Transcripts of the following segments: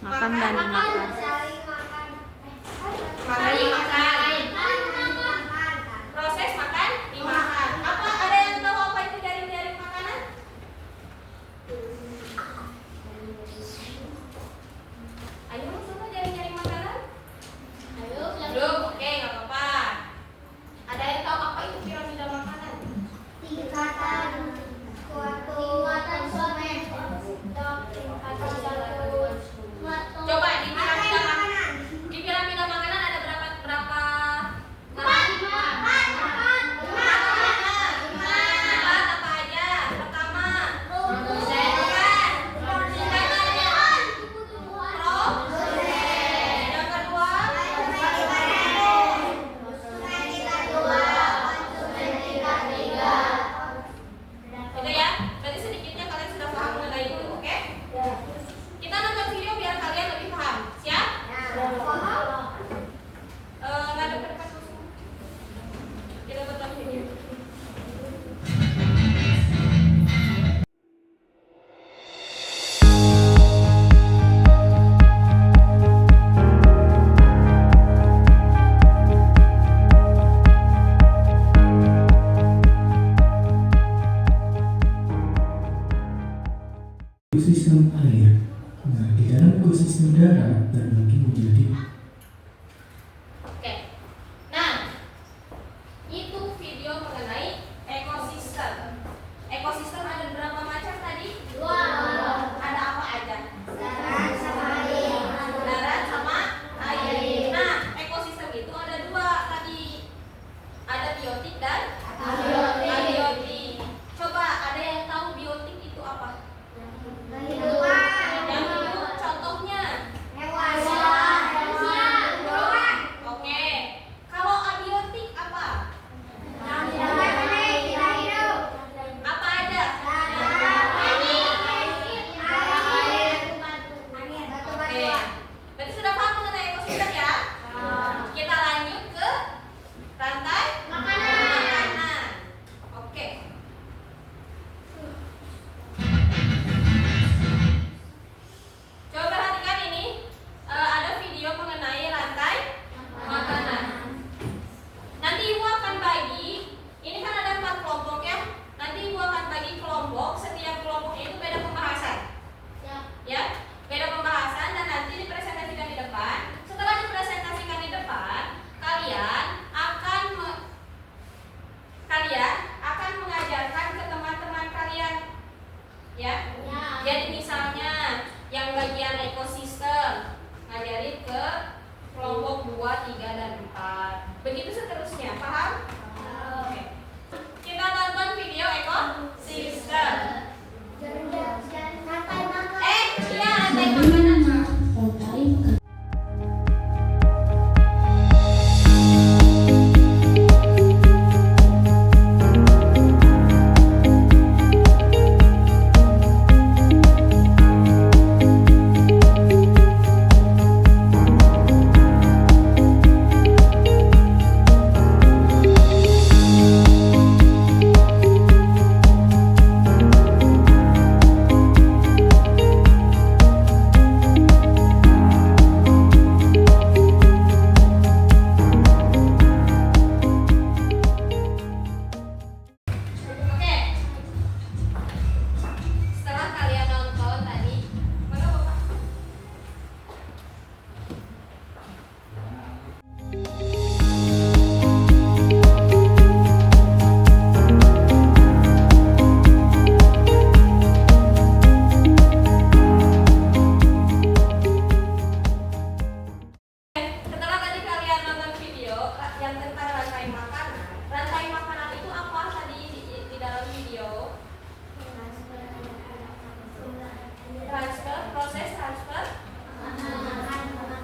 Makan dan dimakan. Makan dimakan. Proses makan dimakan. Apa ada yang tahu apa itu jaring-jaring makanan? Ayo coba jaring-jaring makanan. Ayo belum. Oke, nggak apa-apa. Ada yang tahu apa itu piramida makanan? Tingkatan semen. Coba di piramida makanan ada berapa apa aja? Pertama, yang kedua, itu ya. Berarti sedikitnya kalian sudah paham mengenai itu, oke? Kita nonton video biar kalian lebih paham. Siap? Ngadep ke depan dulu. Kita tonton video. Ekosistem air. Nah, di dalam ekosistem darat terbagi menjadi Oke. Nah, itu video mengenai ekosistem. Ekosistem ada berapa macam tadi? Dua. Ada apa aja? Darat sama air. Darat sama air. Nah, ekosistem itu ada dua tadi. Ada biotik dan abiotik. Coba ada yang tahu biotik itu apa? Ya. Jadi misalnya yang bagian ekosistem ngajarin ke kelompok 2, 3, dan 4. Begitu seterusnya, paham? Oke. Kita nonton video ekosistem. Rantai makan. Iya, rantai makanan. Oke. Setelah kalian nonton tadi, mana Bapak? Setelah tadi kalian nonton video yang tentang rantai makanan itu apa tadi di dalam video? Proses transfer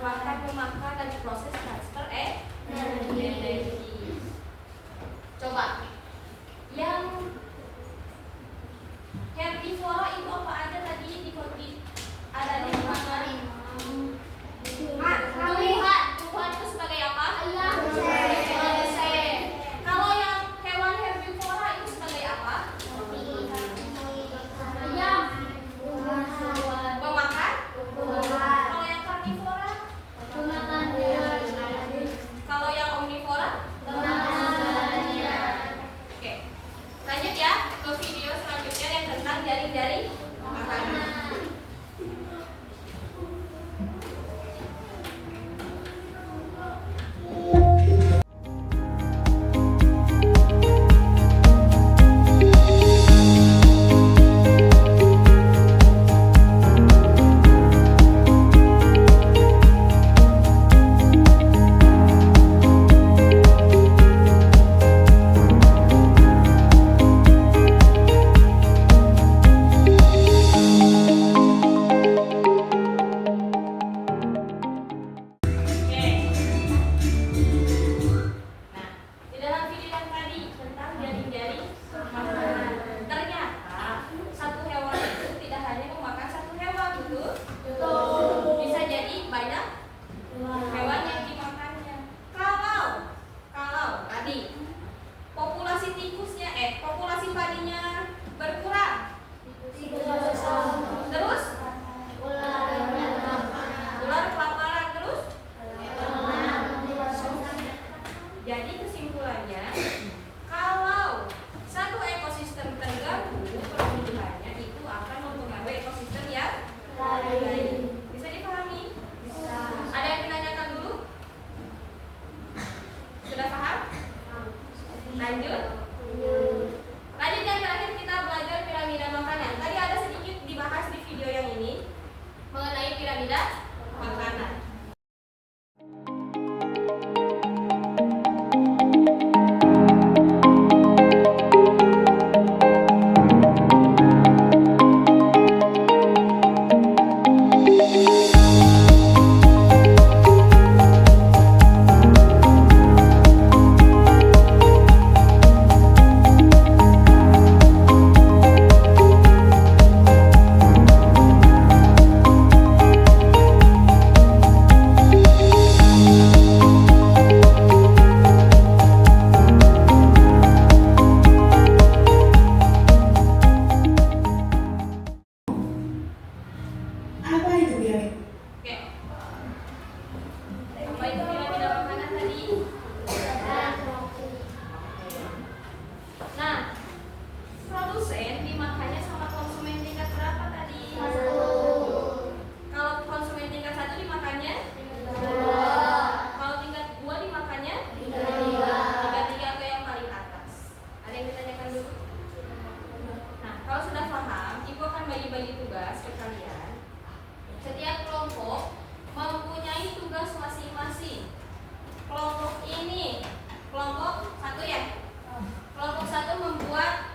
makan memakan dan proses transfer energi. Coba yang herbivora itu apa aja tadi ada di makanan? Tuhan itu sebagai apa? Kalau yang hewan herbivora itu sebagai apa? Pemakan? Kalau yang karnivora? Kalau yang omnivora? Oke. Lanjut ya ke video selanjutnya yang tentang jaring-jaring makanan. bagi-bagi tugas ke kalian. Setiap kelompok mempunyai tugas masing-masing. Kelompok ini, kelompok 1 ya. Kelompok 1 membuat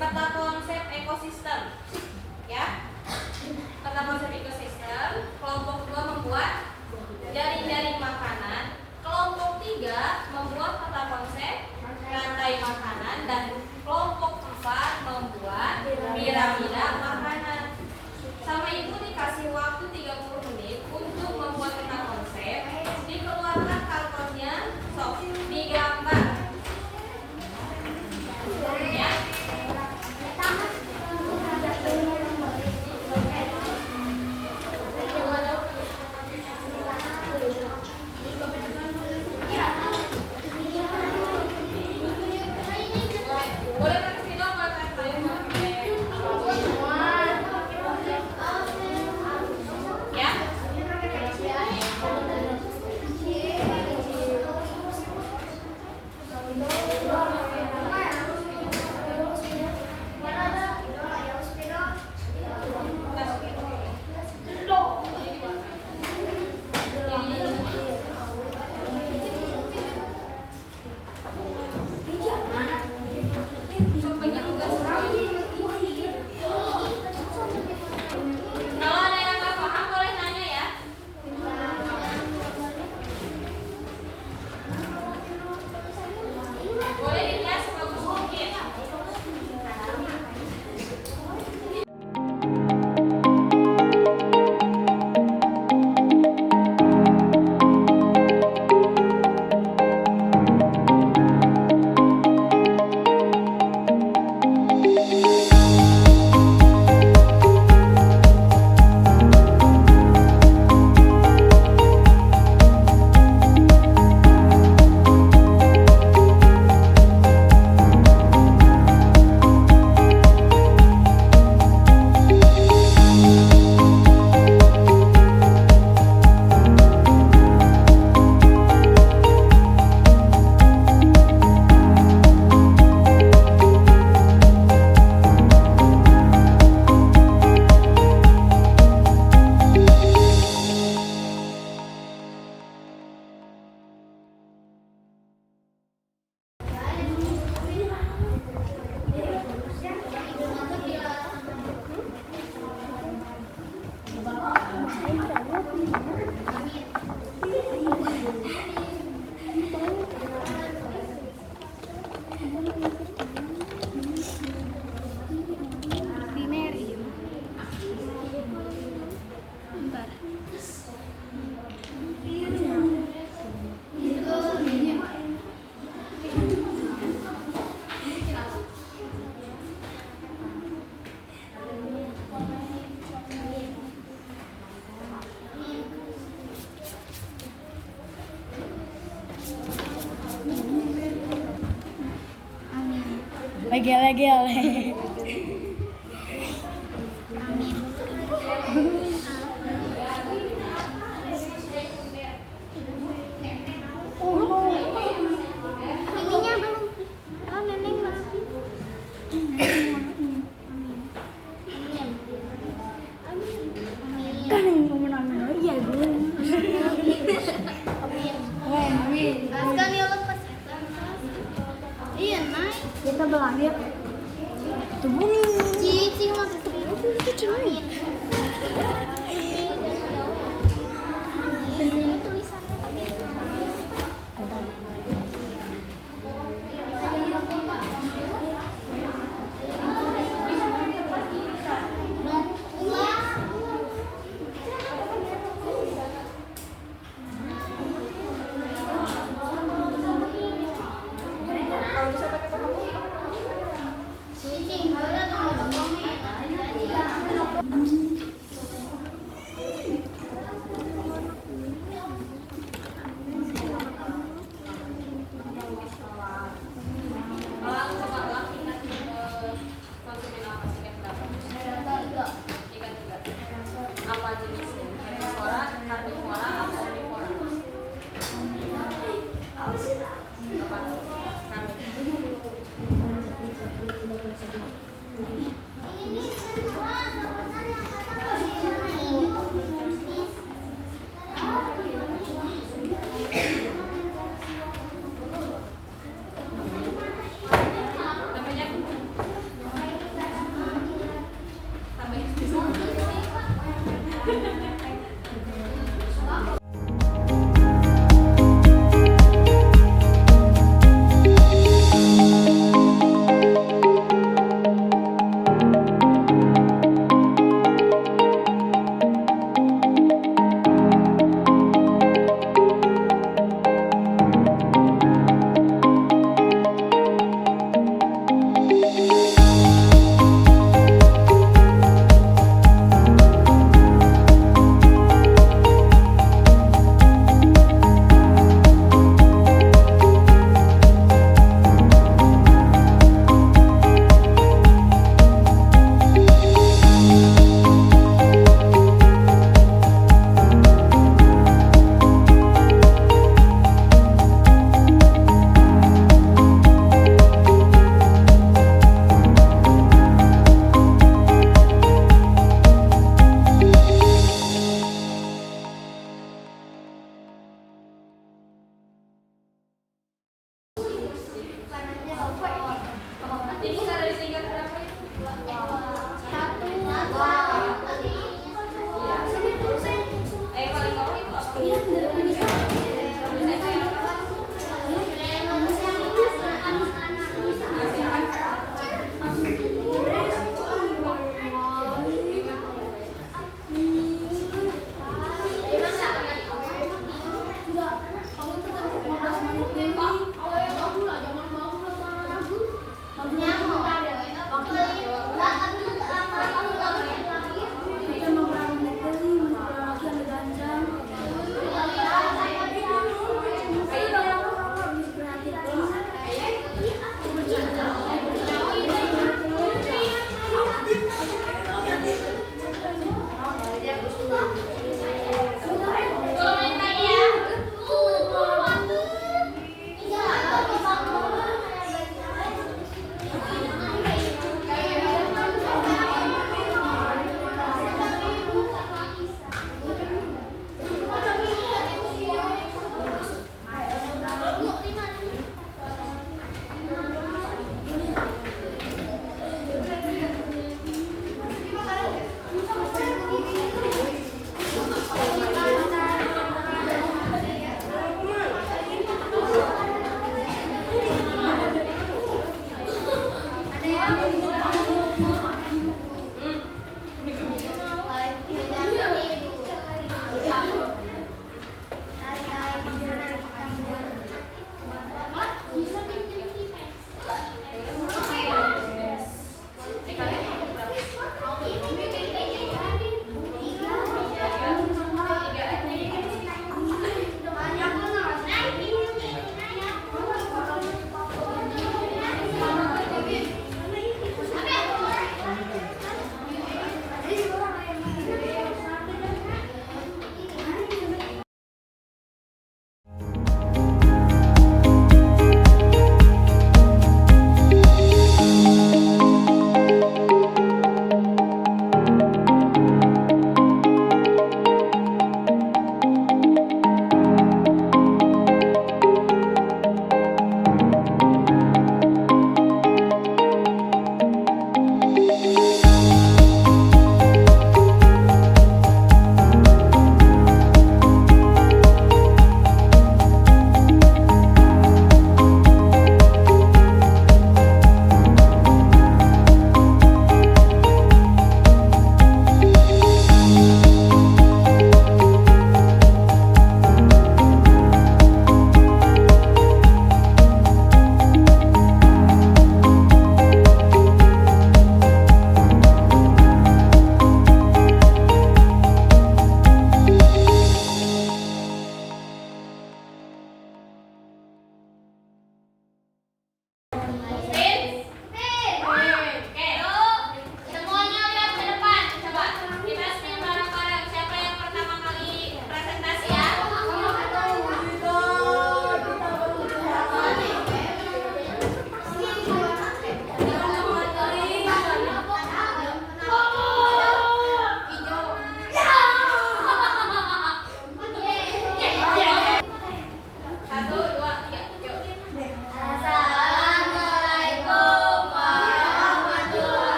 peta konsep ekosistem. Ya. Peta konsep ekosistem. Kelompok 2 membuat jaring-jaring makanan. Kelompok 3 membuat peta konsep rantai makanan dan kelompok 4 membuat piramida makanan. Sama ibu dikasih waktu 30 menit untuk membuat peta konsep. Dikeluarkan kartonnya, sok digambar. Ya. Boleh kasih dong buat ya. Kalau ada yang nggak paham boleh nanya ya. Boleh dilihat sebagus mungkin. Lagi. Ininya belum. Oh, neneng belum. Kan yang ngomong nama iya gue. Amin. Askan ya lepas. Iya, naik. Kita belanja. Tunggu. Cici masih amin. Ini tulisannya. Apa jenisnya? Herbivora, karnivora, atau omnivora? Apa? Karnivora.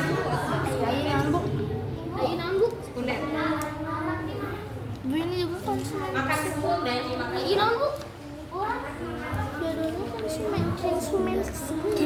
Ayo nambuk. Ayo nambuk. Sekunder. Bu ini juga konsumen. Makan sekunder, makan. Ayo nambuk. Dua-duanya konsumen sekunder.